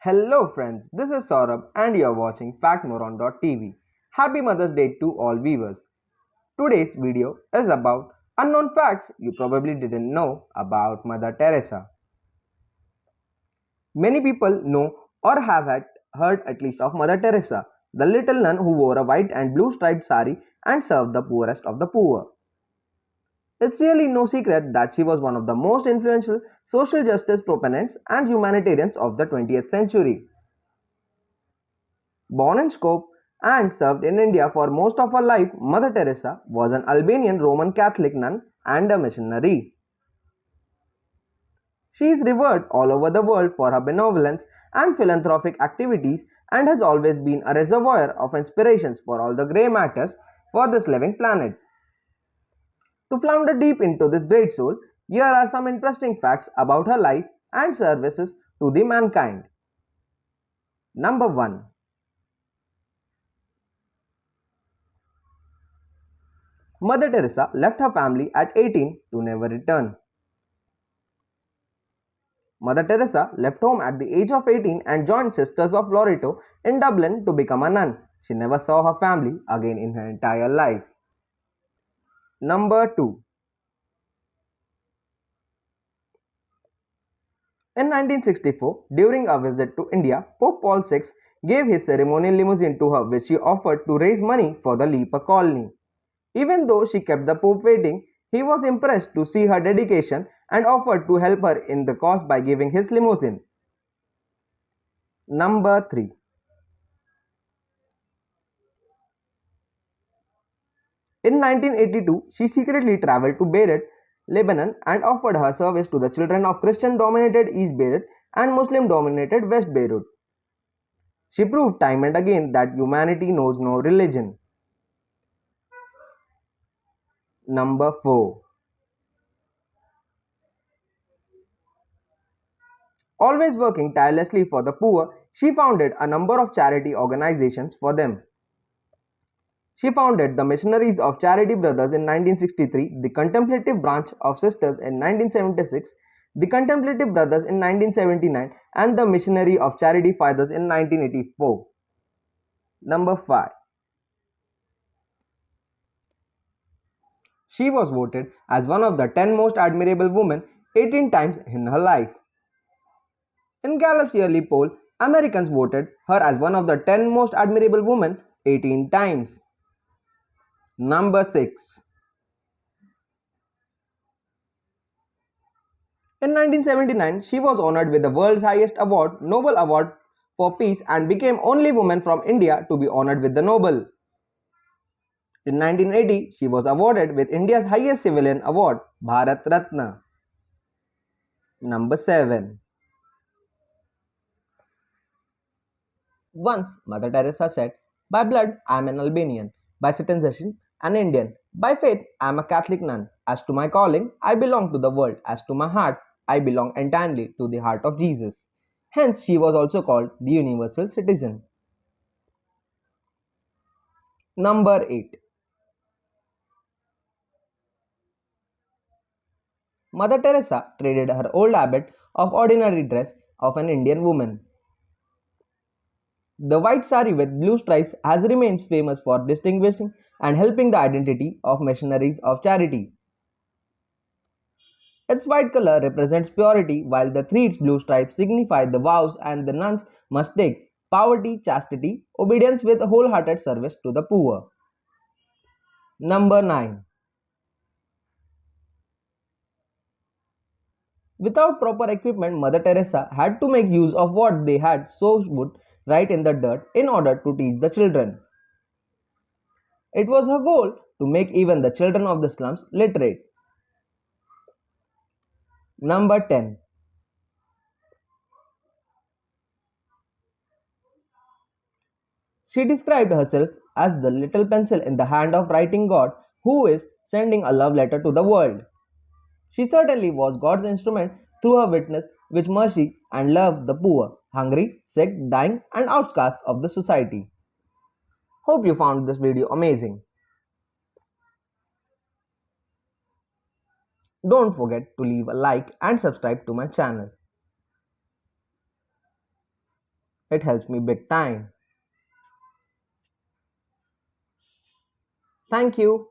Hello friends, this is Saurabh and you are watching FactMoron.tv. Happy Mother's Day to all viewers. Today's video is about unknown facts you probably didn't know about Mother Teresa. Many people know or have heard at least of Mother Teresa, the little nun who wore a white and blue striped sari and served the poorest of the poor. It's really no secret that she was one of the most influential social justice proponents and humanitarians of the 20th century. Born in Skopje and served in India for most of her life, Mother Teresa was an Albanian Roman Catholic nun and a missionary. She is revered all over the world for her benevolence and philanthropic activities and has always been a reservoir of inspirations for all the grey matters for this living planet. To flounder deep into this great soul, here are some interesting facts about her life and services to the mankind. Number 1. Mother Teresa left her family at 18 to never return. Mother Teresa left home at the age of 18 and joined Sisters of Loreto in Dublin to become a nun. She never saw her family again in her entire life. Number 2. In 1964, during a visit to India, Pope Paul VI gave his ceremonial limousine to her, which she offered to raise money for the leper colony. Even though she kept the Pope waiting, he was impressed to see her dedication and offered to help her in the cause by giving his limousine. Number 3. In 1982, she secretly traveled to Beirut, Lebanon and offered her service to the children of Christian-dominated East Beirut and Muslim-dominated West Beirut. She proved time and again that humanity knows no religion. Number 4. Always working tirelessly for the poor, she founded a number of charity organizations for them. She founded the Missionaries of Charity Brothers in 1963, the Contemplative Branch of Sisters in 1976, the Contemplative Brothers in 1979, and the Missionary of Charity Fathers in 1984. Number 5. She was voted as one of the 10 most admirable women 18 times in her life. In Gallup's yearly poll, Americans voted her as one of the 10 most admirable women 18 times. Number 6. In 1979, she was honored with the world's highest award, Nobel Award for Peace, and became only woman from India to be honored with the Nobel. In 1980, she was awarded with India's highest civilian award, Bharat Ratna. Number 7. Once, Mother Teresa said, "By blood, I am an Albanian. By citizenship, an Indian. By faith, I am a Catholic nun. As to my calling, I belong to the world. As to my heart, I belong entirely to the heart of Jesus." Hence, she was also called the universal citizen. Number 8. Mother Teresa traded her old habit of ordinary dress of an Indian woman. The white sari with blue stripes has remains famous for distinguishing and helping the identity of missionaries of charity. Its white color represents purity, while the three blue stripes signify the vows and the nuns must take: poverty, chastity, obedience with wholehearted service to the poor. Number 9. Without proper equipment, Mother Teresa had to make use of what they had, so wood right in the dirt, in order to teach the children. It was her goal to make even the children of the slums literate. Number 10. She described herself as the little pencil in the hand of writing God who is sending a love letter to the world. She certainly was God's instrument through her witness with mercy and love the poor, hungry, sick, dying, and outcasts of the society. Hope you found this video amazing. Don't forget to leave a like and subscribe to my channel. It helps me big time. Thank you.